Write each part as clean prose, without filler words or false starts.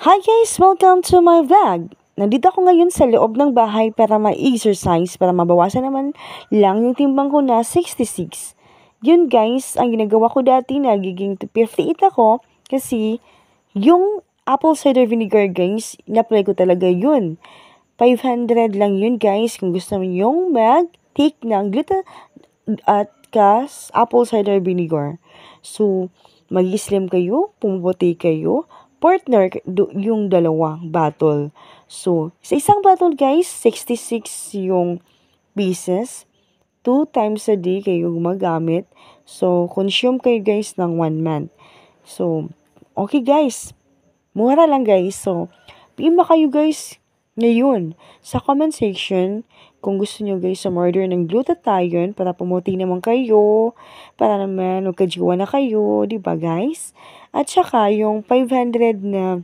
Hi guys! Welcome to my vlog! Nandito ako ngayon sa loob ng bahay para ma-exercise, para mabawasan naman lang yung timbang ko na 66. Yun guys, ang ginagawa ko dati nagiging 58 ako kasi yung apple cider vinegar guys, in-apply ko talaga yun. 500 lang yun guys kung gusto mo yung mag-take ng gluta at apple cider vinegar. So, mag-slim kayo, pumuputi kayo, partner yung dalawang bottle. So, sa isang bottle guys, 66 yung pieces. 2 times a day kayo gumagamit. So, consume kayo guys ng 1 month. So, okay guys. Mura lang guys. So, PM kayo guys ngayon sa comment section kung gusto nyo guys order ng glutathione para pumuti naman kayo, para naman magkajiwa na kayo, di ba guys? At saka yung 500 na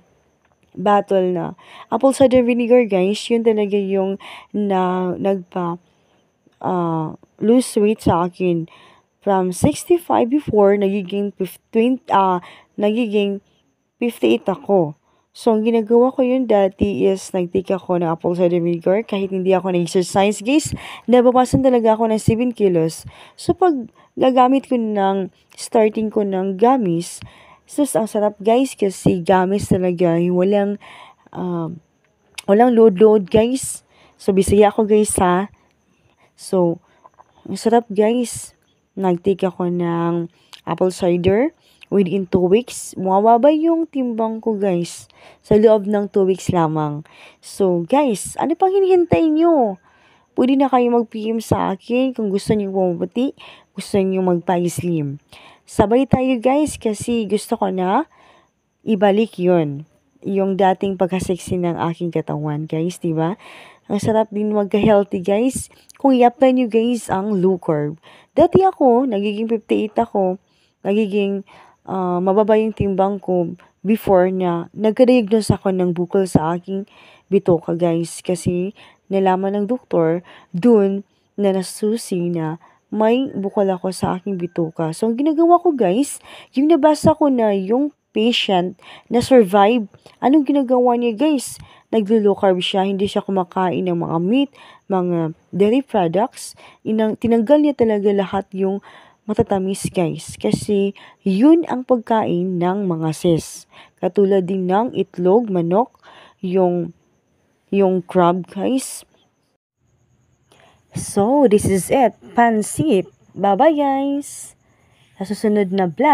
bottle na apple cider vinegar guys, yun talaga yung lose weight sa akin. From 65 before, nagiging 58 ako. So, ang ginagawa ko yun dati is nag-take ako ng apple cider vinegar kahit hindi ako na-exercise. Guys, nabawasan talaga ako ng 7 kilos. So, pag gagamit ko starting ko ng gummies, ang sarap guys kasi gummies talaga. Walang load guys. So, bisaya ako guys ha. So, ang sarap guys. Nag-take ako ng apple cider. Within 2 weeks, mawawaba yung timbang ko guys. Sa loob ng 2 weeks lamang. So guys, ano pang hinihintay nyo? Pwede na kayo mag-PM sa akin kung gusto nyo pumuputi, gusto nyo magpa-slim. Sabay tayo guys kasi gusto ko na ibalik yon yung dating pagka-sexy ng aking katawan guys, diba? Ang sarap din magka-healthy guys kung i-apply nyo guys ang low carb. Dati ako, nagiging 58 ako, nagiging mababa yung timbang ko before na nagka-diagnose ako ng bukol sa aking bitoka guys. Kasi nalaman ng doktor dun na nasusi na may bukol ako sa aking bitoka. So, ang ginagawa ko guys, yung nabasa ko na yung patient na survive, anong ginagawa niya guys? Naglo-low carb siya, hindi siya kumakain ng mga meat, mga dairy products. Tinanggal niya talaga lahat yung matatamis guys. Kasi yun ang pagkain ng mga sis. Katulad din ng itlog, manok, yung crab guys. So, this is it. Pansit. Bye-bye guys. Sa susunod na vlog.